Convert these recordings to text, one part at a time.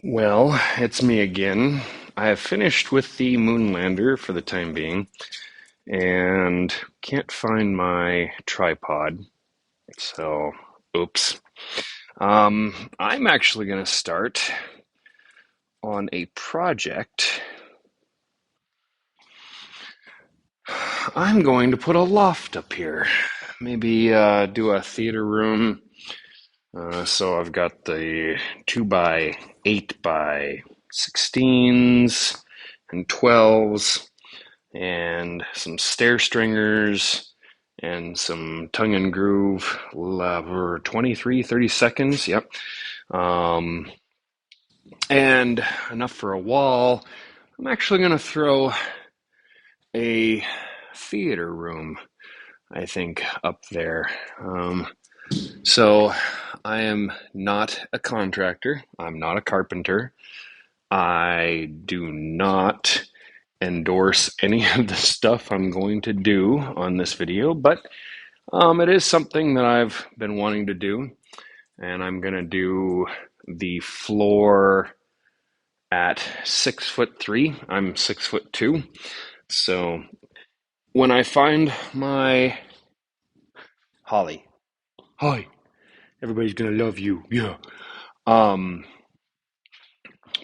Well, it's me again. I have finished with the Moonlander for the time being and can't find my tripod. So, oops. I'm actually going to start on a project. I'm going to put a loft up here. Maybe do a theater room. So I've got the 2 by 8 by 16s and 12s and some stair stringers and some tongue and groove for 23, 30 seconds. Yep. Um, and enough for a wall. I'm actually going to throw a theater room, I think, up there. So I am not a contractor. I'm not a carpenter. I do not endorse any of the stuff I'm going to do on this video, but it is something that I've been wanting to do, and I'm going to do the floor at 6'3". I'm 6'2". So when I find my Holly, hi, everybody's gonna love you. Yeah. Um,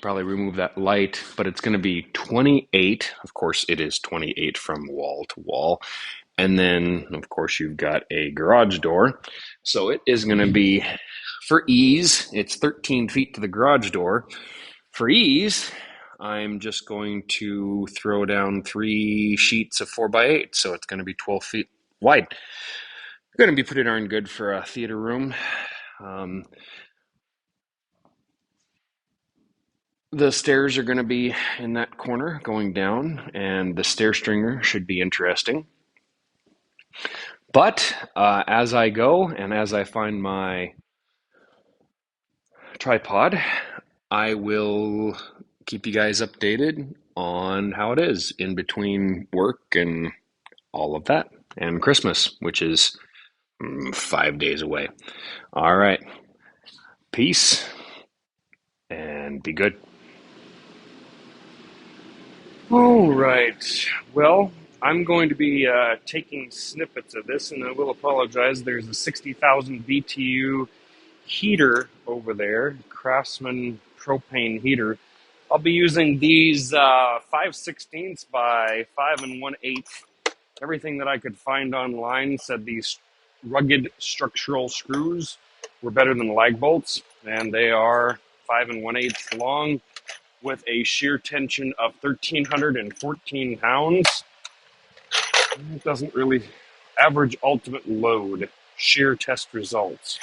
Probably remove that light, but it's going to be 28. Of course, it is 28 from wall to wall. And then, of course, you've got a garage door. So it is going to be, for ease, it's 13 feet to the garage door. For ease, I'm just going to throw down 3 sheets of 4 by 8. So it's going to be 12 feet wide. Going to be pretty darn good for a theater room. Um, The stairs are going to be in that corner going down, and the stair stringer should be interesting. But as I go and as I find my tripod, I will keep you guys updated on how it is in between work and all of that, and Christmas, which is 5 days away. All right. Peace and be good. All right. Well, I'm going to be taking snippets of this, and I will apologize. There's a 60,000 BTU heater over there, Craftsman propane heater. I'll be using these 5/16 by 5 1/8. Everything that I could find online said these rugged structural screws were better than lag bolts, and they are 5 1/8 long with a shear tension of 1,314 pounds. It doesn't really average ultimate load. Shear test results.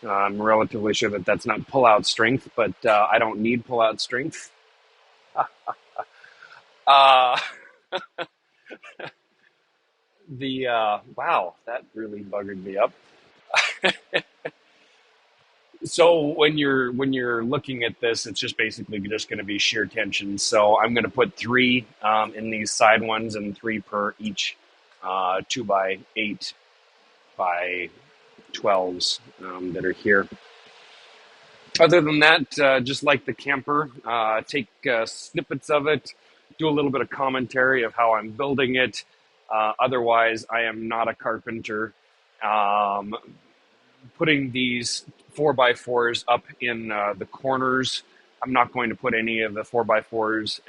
I'm relatively sure that that's not pull-out strength, but I don't need pull-out strength. Uh, wow, that really buggered me up. So when you're looking at this, it's just basically just going to be shear tension. So I'm going to put three in these side ones and three per each 2 by 8 by 12s that are here. Other than that, just like the camper, take snippets of it, do a little bit of commentary of how I'm building it. Otherwise, I am not a carpenter. Um, Putting these 4x4s up in the corners. I'm not going to put any of the 4x4s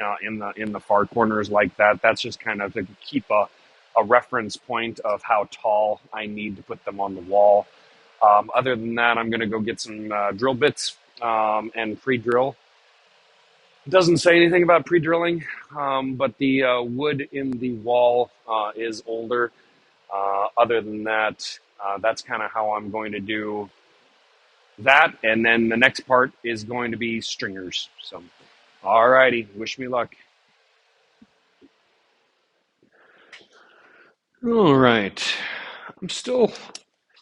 in the far corners like that. That's just kind of to keep a reference point of how tall I need to put them on the wall. Other than that, I'm going to go get some drill bits and pre-drill. It doesn't say anything about pre-drilling, but the wood in the wall is older. Other than that, that's kind of how I'm going to do that. And then the next part is going to be stringers. So, all righty, wish me luck. All right, I'm still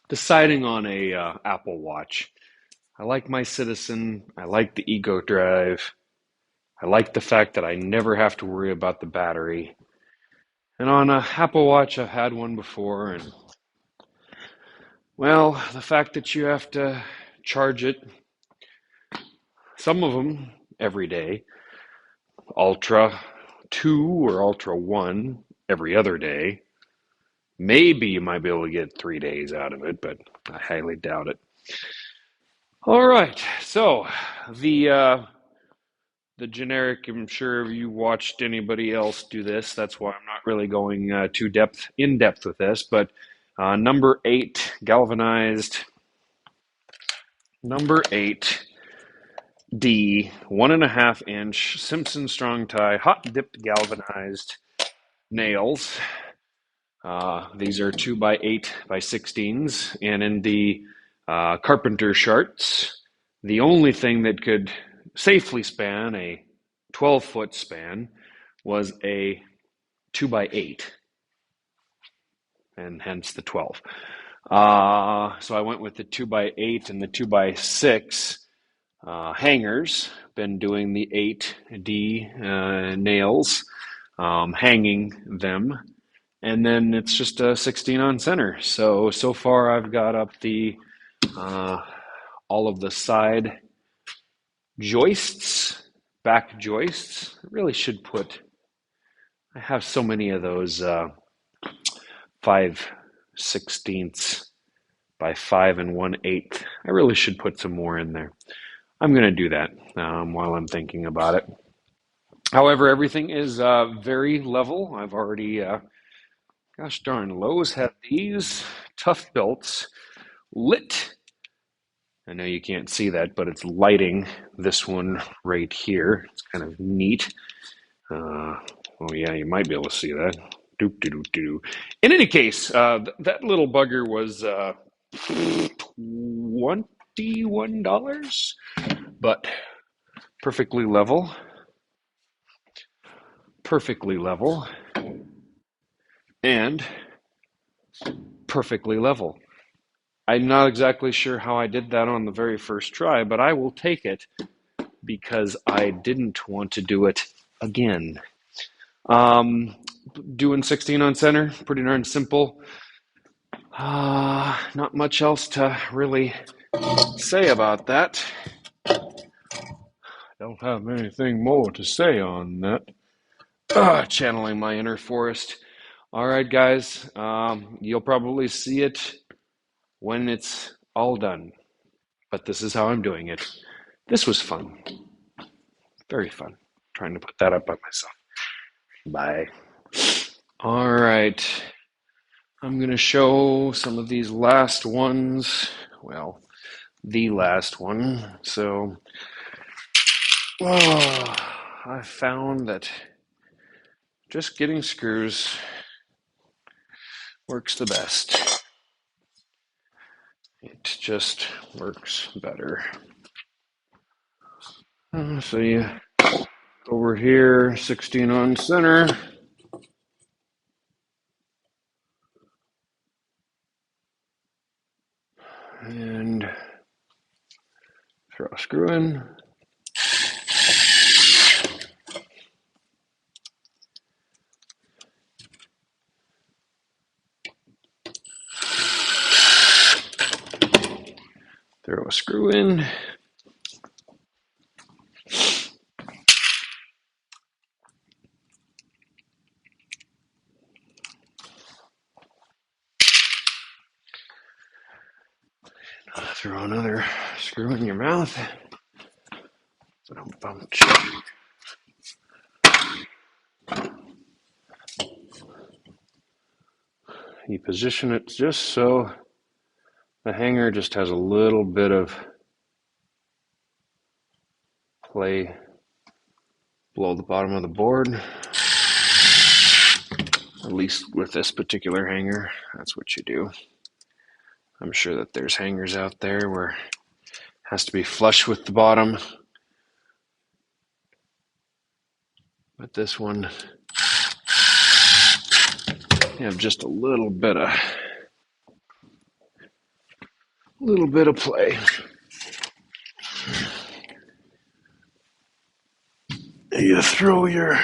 deciding on a Apple Watch. I like my Citizen. I like the Ego Drive. I like the fact that I never have to worry about the battery. And on a Apple Watch, I've had one before, and well, the fact that you have to charge it Some of them every day, Ultra 2 or Ultra 1 every other day. Maybe you might be able to get 3 days out of it, but I highly doubt it. All right, so the generic. I'm sure if you watched anybody else do this, that's why I'm not really going too in depth with this. But number 8 galvanized, number 8 D 1.5 inch Simpson strong tie hot dipped galvanized nails. These are 2x8x16s, and in the carpenter charts, the only thing that could safely span a 12-foot span was a 2x8, and hence the 12. So I went with the 2x8 and the 2x6 hangers. Been doing the 8D nails, hanging them. And then it's just a 16 on center. So far I've got up the all of the side joists, back joists. I really should I have so many of those 5/16 by 5 1/8. I really should put some more in there. I'm going to do that while I'm thinking about it. However, everything is very level. I've already gosh darn, Lowe's had these tough belts lit. I know you can't see that, but it's lighting this one right here. It's kind of neat. Oh yeah, you might be able to see that. Doop doo doo doo. In any case, that little bugger was $21, but perfectly level, and perfectly level. I'm not exactly sure how I did that on the very first try, but I will take it because I didn't want to do it again. Doing 16 on center, pretty darn simple. Not much else to really say about that. Don't have anything more to say on that. Channeling my inner forest. All right, guys, you'll probably see it when it's all done. But this is how I'm doing it. This was fun. Very fun. Trying to put that up by myself. Bye. All right. I'm going to show some of these last ones. Well, the last one. So, I found that just getting screws works the best. It just works better. So you over here, 16 on center. And throw a screw in. Throw a screw in. Throw another screw in your mouth. You position it just so the hanger just has a little bit of play below the bottom of the board. At least with this particular hanger, that's what you do. I'm sure that there's hangers out there where it has to be flush with the bottom. But this one, you have just a little bit of play. You throw your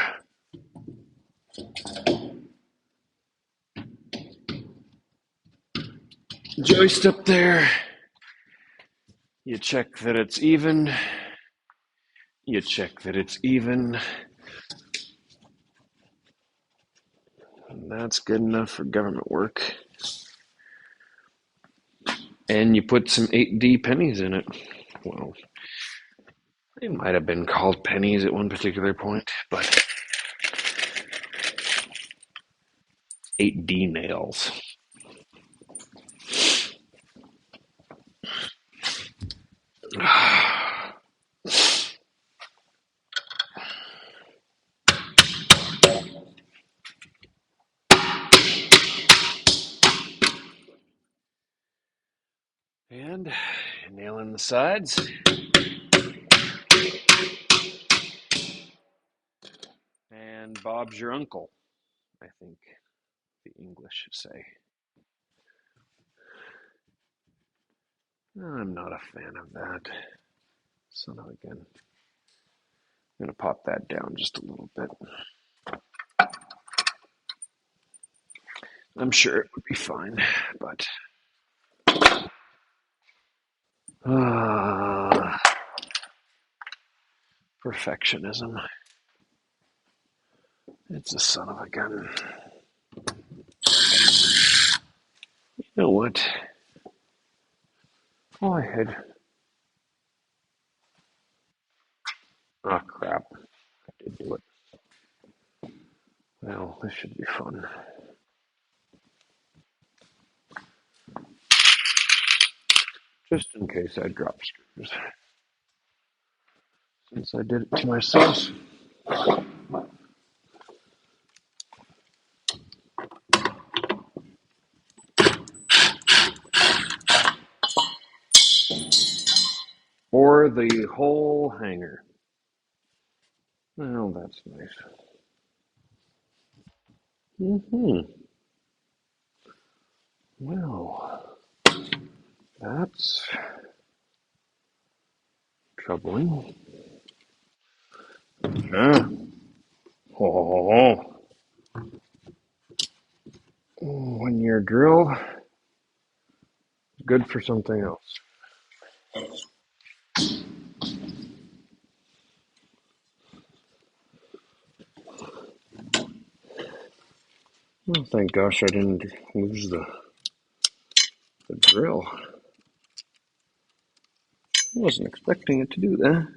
joist up there. You check that it's even. You check that it's even. And that's good enough for government work. And you put some 8D pennies in it. Well, they might have been called pennies at one particular point, but 8D nails. And nailing the sides. And Bob's your uncle, I think the English say. I'm not a fan of that. Son of a gun. I'm going to pop that down just a little bit. I'm sure it would be fine, but perfectionism. It's a son of a gun. You know what? Go ahead. Oh, crap. I did do it. Well, this should be fun. Just in case I drop screws. Since I did it to myself. Or the whole hanger. Well, that's nice. Well, that's troubling. Oh. When your drill is good for something else. Well, thank gosh I didn't lose the drill. I wasn't expecting it to do that.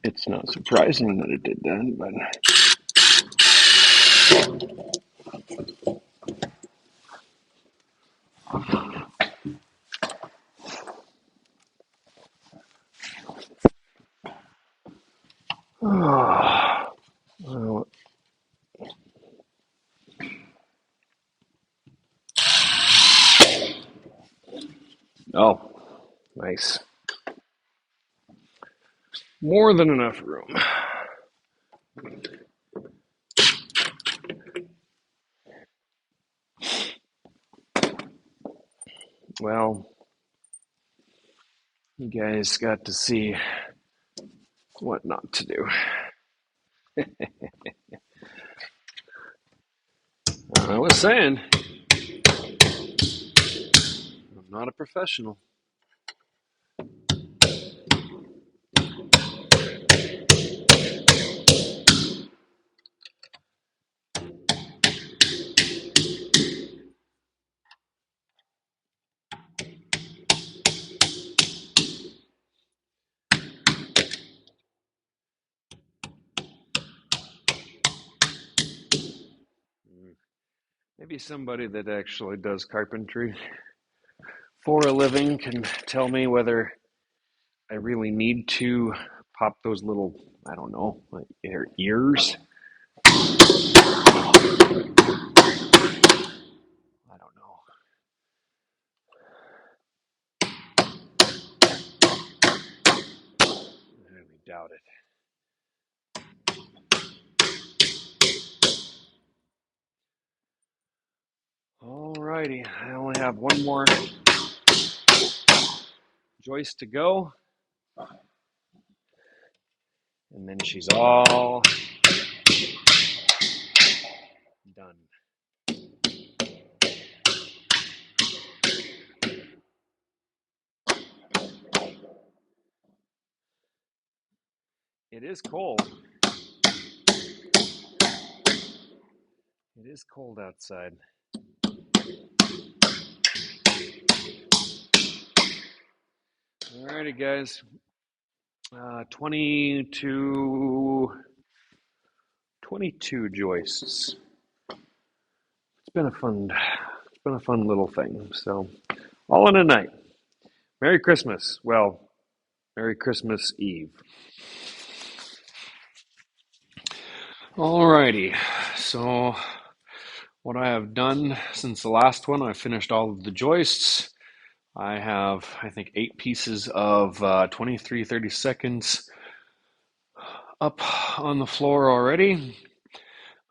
It's not surprising that it did that, but well, oh, nice. More than enough room. Well, you guys got to see what not to do. I was saying, I'm not a professional. Maybe somebody that actually does carpentry for a living can tell me whether I really need to pop those little, I don't know, like ears. I don't know. I really doubt it. Alrighty, I only have one more joist to go. And then she's all done. It is cold. It is cold outside. Alrighty, guys. 22 joists. It's been a fun little thing. So, all in a night. Merry Christmas. Well, Merry Christmas Eve. Alrighty. So, what I have done since the last one, I finished all of the joists. I have, I think, 8 pieces of 23/32 up on the floor already.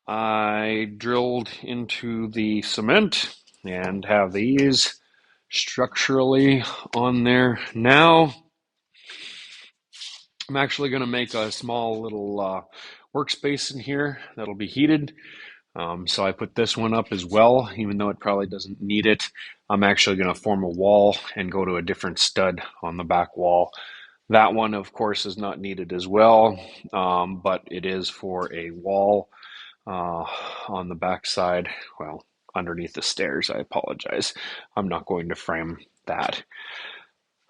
I drilled into the cement and have these structurally on there now. I'm actually going to make a small little workspace in here that'll be heated. So I put this one up as well, even though it probably doesn't need it. I'm actually going to form a wall and go to a different stud on the back wall. That one, of course, is not needed as well, but it is for a wall on the back side. Well, underneath the stairs, I apologize. I'm not going to frame that.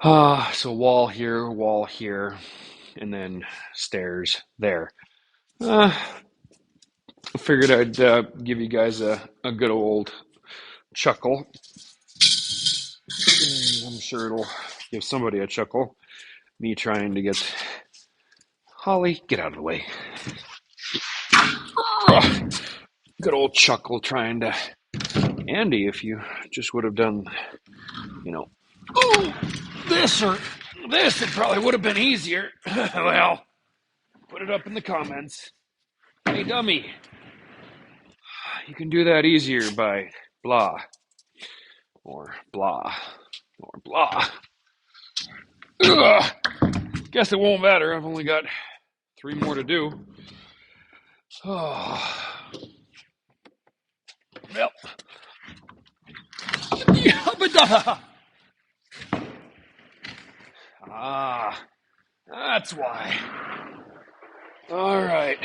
So wall here, and then stairs there. I figured I'd give you guys a good old chuckle. I'm sure it'll give somebody a chuckle. Me trying to get Holly, get out of the way. Good old chuckle trying to. Andy, if you just would have done, this or this, it probably would have been easier. Well, put it up in the comments. Hey, dummy, you can do that easier by blah, or blah, or blah. Ugh. Guess it won't matter. I've only got 3 more to do. Oh. Well. Ah, that's why. All right.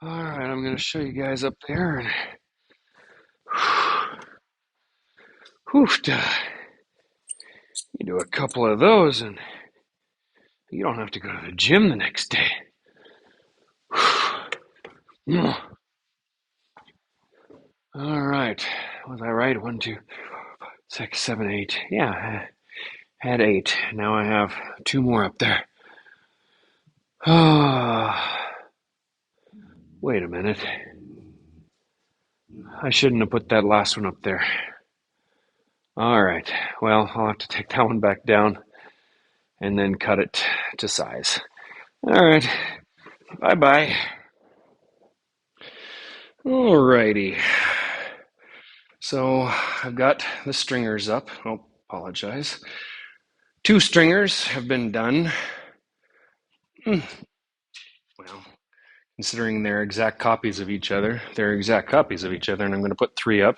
I'm going to show you guys up there. And you do a couple of those and you don't have to go to the gym the next day. All right. Was I right? 1, 2, 6, 7, 8. Yeah, I had 8. Now I have 2 more up there. Wait a minute. I shouldn't have put that last one up there. All right. Well, I'll have to take that one back down and then cut it to size. All right. Bye-bye. Alrighty. So I've got the stringers up. Oh, apologize. 2 stringers have been done. Well, considering they're exact copies of each other, and I'm going to put 3 up.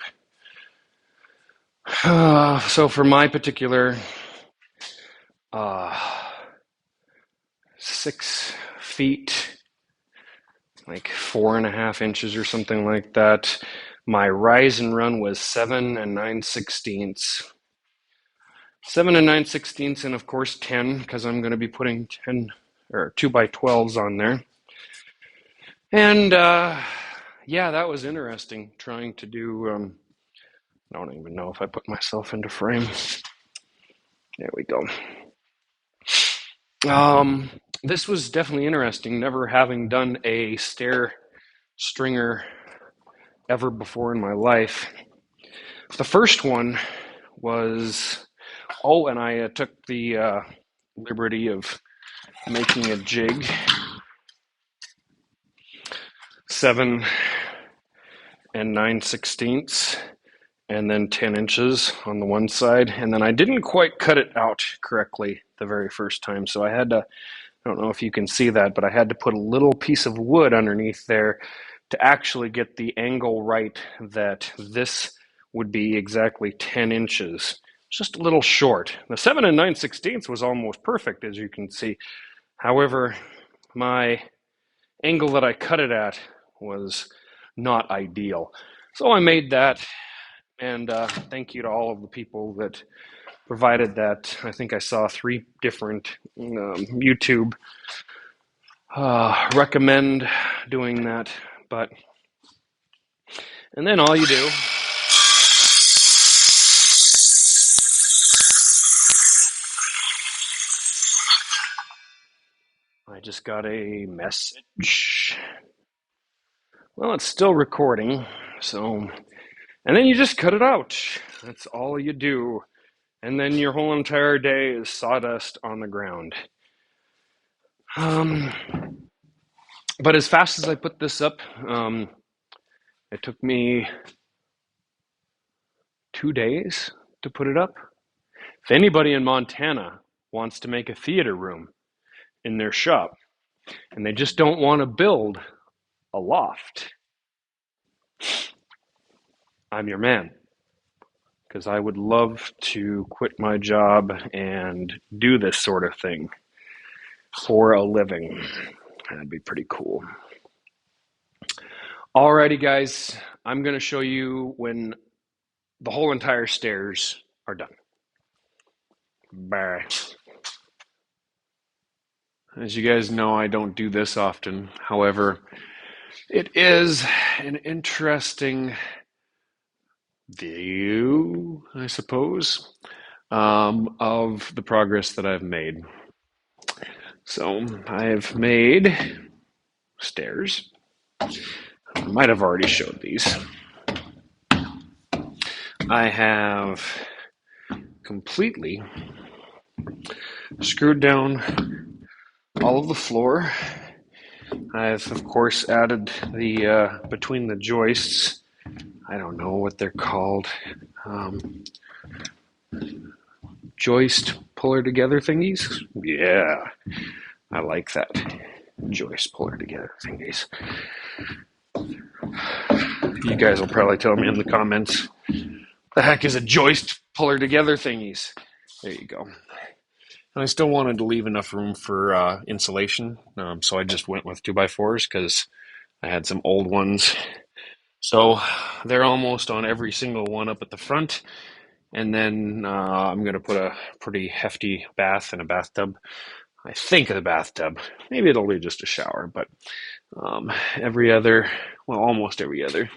So for my particular 6 feet, like 4.5 inches or something like that. My rise and run was 7 9/16. 7 9/16, and of course 10, because I'm going to be putting 10 or 2x12s on there. And yeah, that was interesting trying to do. I don't even know if I put myself into frame. There we go. This was definitely interesting, never having done a stair stringer ever before in my life. The first one was, and I took the liberty of making a jig, 7 9/16, and then 10 inches on the one side, and then I didn't quite cut it out correctly the very first time, so I had to, I don't know if you can see that, but I had to put a little piece of wood underneath there to actually get the angle right that this would be exactly 10 inches. Just a little short. The 7 9/16 was almost perfect, as you can see. However, my angle that I cut it at was not ideal. So I made that, and thank you to all of the people that provided that. I think I saw 3 different YouTube recommend doing that. But and then all you do, I just got a message. Well, it's still recording, so, and then you just cut it out. That's all you do. And then your whole entire day is sawdust on the ground. Um, but as fast as I put this up, it took me 2 days to put it up. If anybody in Montana wants to make a theater room in their shop and they just don't want to build a loft, I'm your man. Because I would love to quit my job and do this sort of thing for a living. That'd be pretty cool. Alrighty, guys, I'm going to show you when the whole entire stairs are done. Bye. As you guys know, I don't do this often. However, it is an interesting view, I suppose, of the progress that I've made. So I've made stairs. I might have already showed these. I have completely screwed down all of the floor. I've, of course, added the, between the joists, I don't know what they're called, joist puller together thingies? Yeah, I like that. Joist puller together thingies. You guys will probably tell me in the comments, the heck is a joist puller together thingies? There you go. And I still wanted to leave enough room for insulation, so I just went with 2x4s because I had some old ones. So they're almost on every single one up at the front. And then I'm going to put a pretty hefty bath and a bathtub. I think of the bathtub. Maybe it'll be just a shower, but every other, well, almost every other.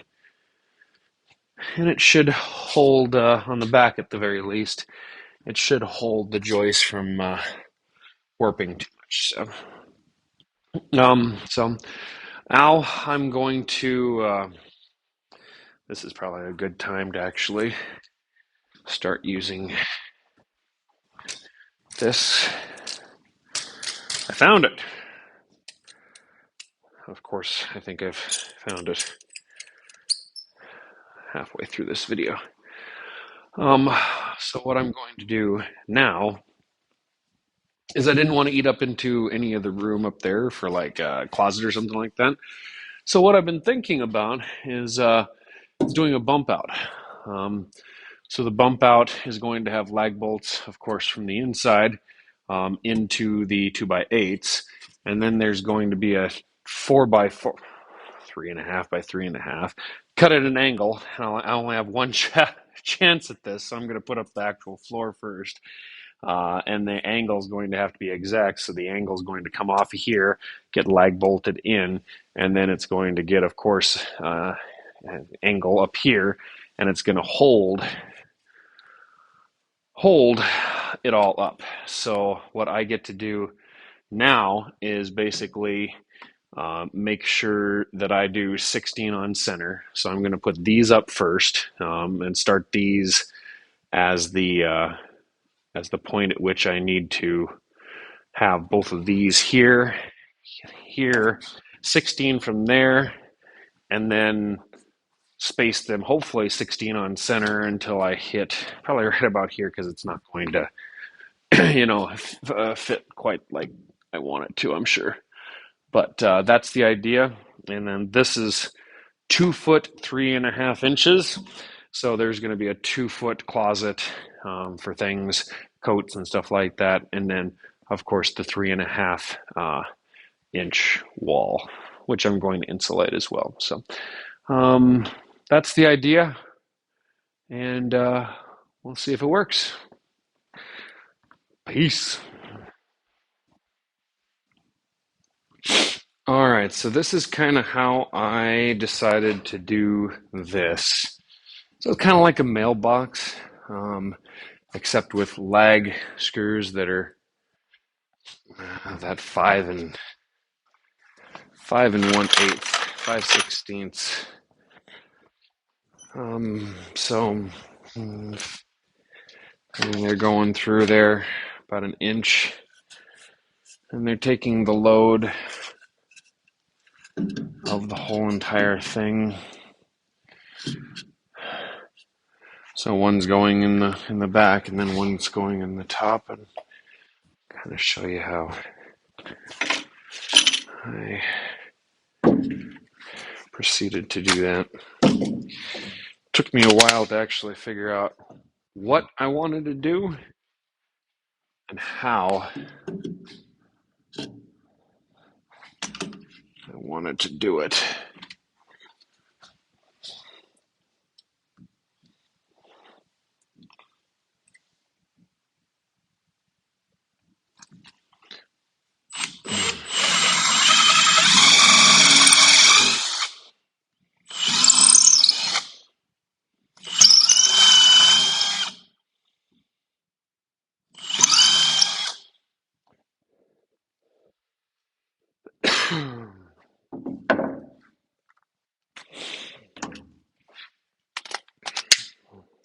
And it should hold, on the back at the very least, it should hold the joist from warping too much. So now I'm going to, this is probably a good time to actually start using this. I found it. Of course, I think I've found it halfway through this video. So what I'm going to do now is I didn't want to eat up into any of the room up there for like a closet or something like that. So what I've been thinking about is doing a bump out. So the bump out is going to have lag bolts, of course, from the inside into the 2x8s, and then there's going to be a 4x4, 3.5 by 3.5, cut at an angle. And I only have one chance at this, so I'm going to put up the actual floor first. And the angle is going to have to be exact, so the angle is going to come off here, get lag bolted in, and then it's going to get, of course, an angle up here, and it's going to hold it all up. So what I get to do now is basically make sure that I do 16 on center. So I'm going to put these up first and start these as the point at which I need to have both of these here, 16 from there, and then space them, hopefully 16 on center until I hit probably right about here, because it's not going to, fit quite like I want it to, I'm sure. But that's the idea. And then this is 2 foot 3.5 inches. So there's going to be a 2 foot closet for things, coats and stuff like that. And then, of course, the 3.5 inch wall, which I'm going to insulate as well. So that's the idea, and we'll see if it works. Peace. All right, so this is kind of how I decided to do this. So it's kind of like a mailbox, except with lag screws that are that 5 1/8, 5/16. So they're going through there about an inch, and they're taking the load of the whole entire thing. So one's going in the back, and then one's going in the top, and kind of show you how I proceeded to do that. Took me a while to actually figure out what I wanted to do and how I wanted to do it.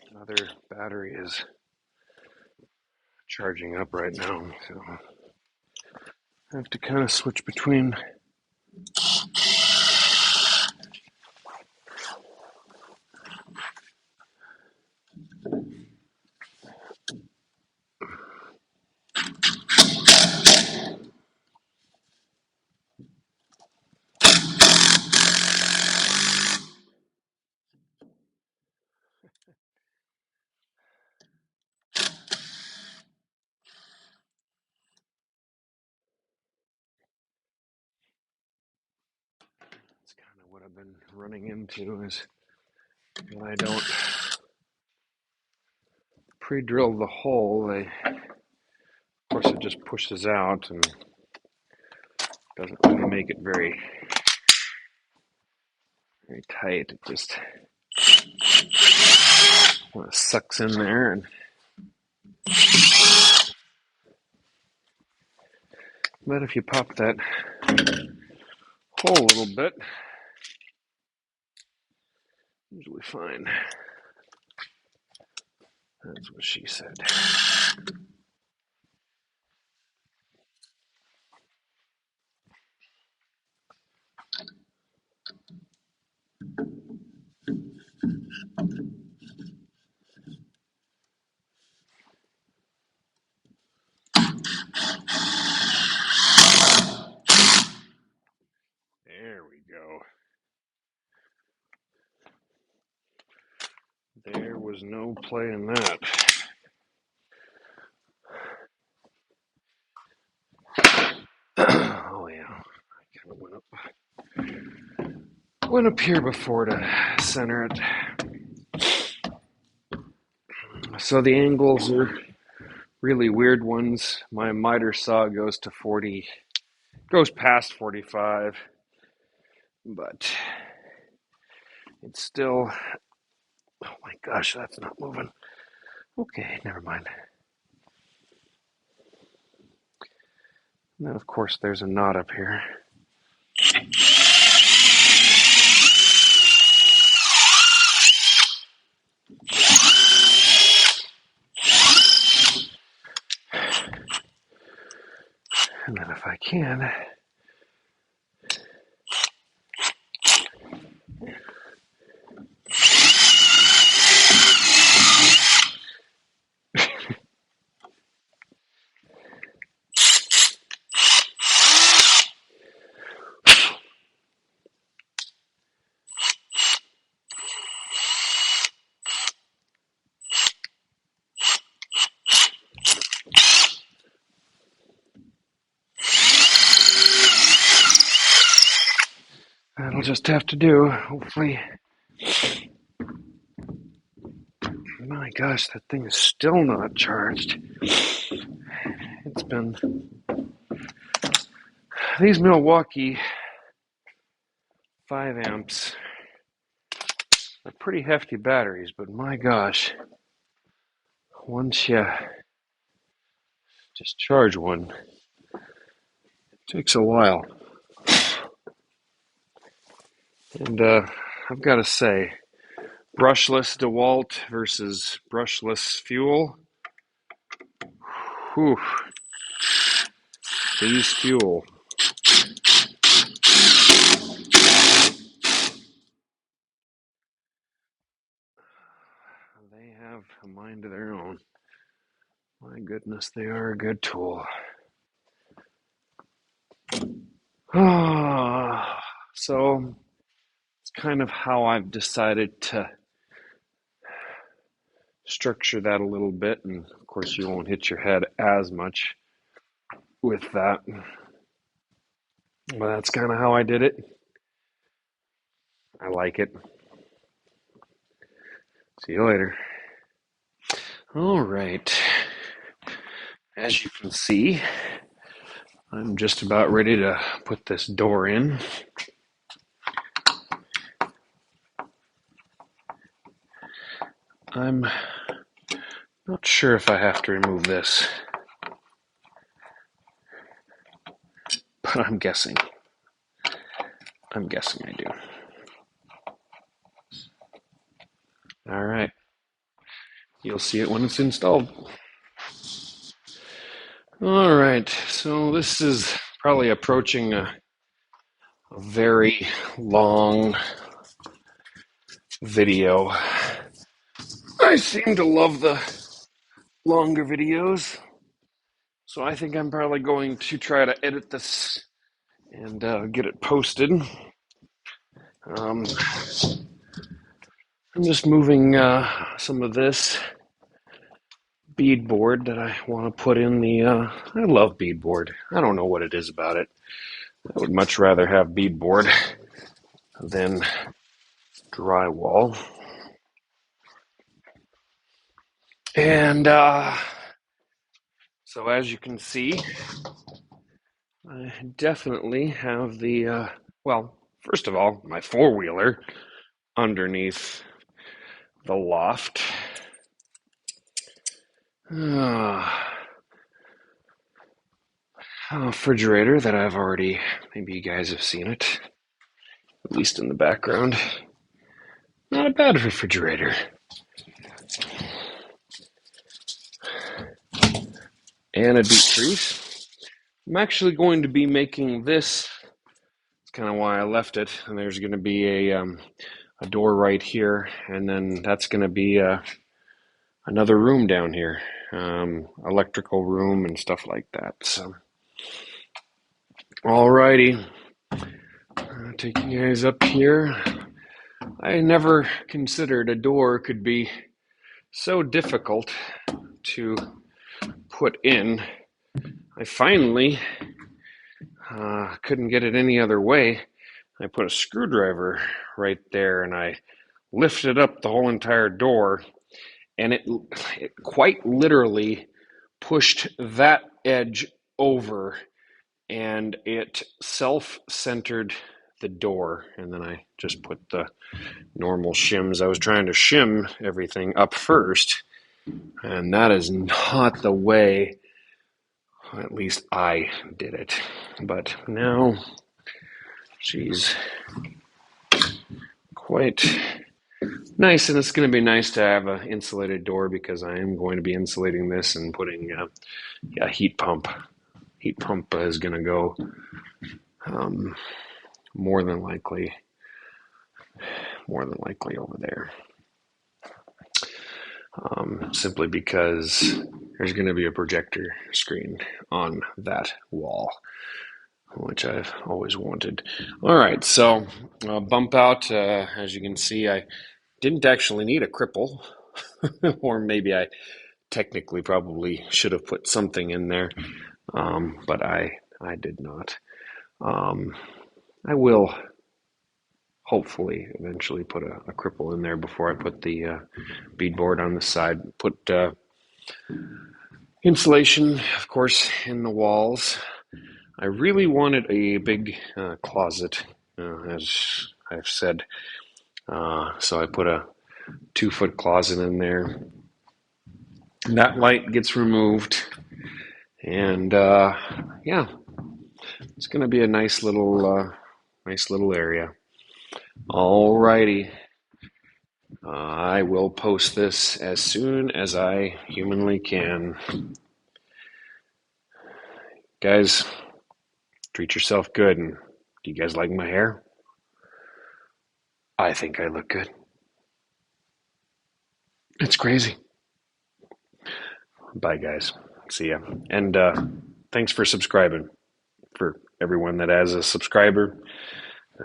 Another battery is charging up right now, so I have to kind of switch between. That's kind of what I've been running into is when I don't pre-drill the hole, of course it just pushes out and doesn't really make it very tight. It just sucks in there, and but if you pop that hole a little bit, usually fine. That's what she said. There we go. There was no play in that. Oh yeah, I kind of went up here before to center it. So the angles are really weird ones. My miter saw goes past 45, but it's still, oh my gosh, that's not moving. Okay, never mind. And then of course there's a knot up here. And then if I can, I'll just have to do. Hopefully. My gosh, that thing is still not charged. It's been... These Milwaukee 5 amps are pretty hefty batteries, but my gosh, once you just charge one, it takes a while. And I've got to say, brushless DeWalt versus brushless fuel. Whew. These fuel. They have a mind of their own. My goodness, they are a good tool. So it's kind of how I've decided to structure that a little bit, and of course you won't hit your head as much with that. But that's kind of how I did it. I like it. See you later. All right. As you can see, I'm just about ready to put this door in. I'm not sure if I have to remove this, but I'm guessing. I do. All right. You'll see it when it's installed. All right. So this is probably approaching a very long video. I seem to love the longer videos, so I think I'm probably going to try to edit this and get it posted. I'm just moving some of this beadboard that I want to put in the... I love beadboard. I don't know what it is about it. I would much rather have beadboard than drywall. And so as you can see, I definitely have the, well, first of all, my four-wheeler underneath the loft. A refrigerator that I've already, maybe you guys have seen it, at least in the background. Not a bad refrigerator. And a deep freeze. I'm actually going to be making this, that's kind of why I left it, and there's going to be a door right here, and then that's going to be another room down here, electrical room and stuff like that. So, alrighty, taking you guys up here. I never considered a door could be so difficult to put in. I finally couldn't get it any other way. I put a screwdriver right there and I lifted up the whole entire door, and it quite literally pushed that edge over, and it self-centered the door. And then I just put the normal shims. I was trying to shim everything up first, and that is not the way, at least I did it. But now she's quite nice, and it's going to be nice to have an insulated door because I am going to be insulating this and putting a heat pump. Heat pump is going to go more than likely over there. Simply because there's going to be a projector screen on that wall, which I've always wanted. All right, so bump out. As you can see, I didn't actually need a cripple, or maybe I technically probably should have put something in there, but I did not. I will hopefully eventually put a cripple in there before I put the beadboard on the side. Put insulation, of course, in the walls. I really wanted a big closet, as I've said. So I put a 2-foot closet in there. That light gets removed, and yeah, it's going to be a nice little area. Alrighty, I will post this as soon as I humanly can. Guys, treat yourself good. And do you guys like my hair? I think I look good. It's crazy. Bye, guys. See ya. And thanks for subscribing. For everyone that has a subscriber,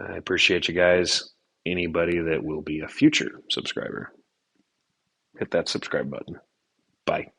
I appreciate you guys. Anybody that will be a future subscriber, hit that subscribe button. Bye.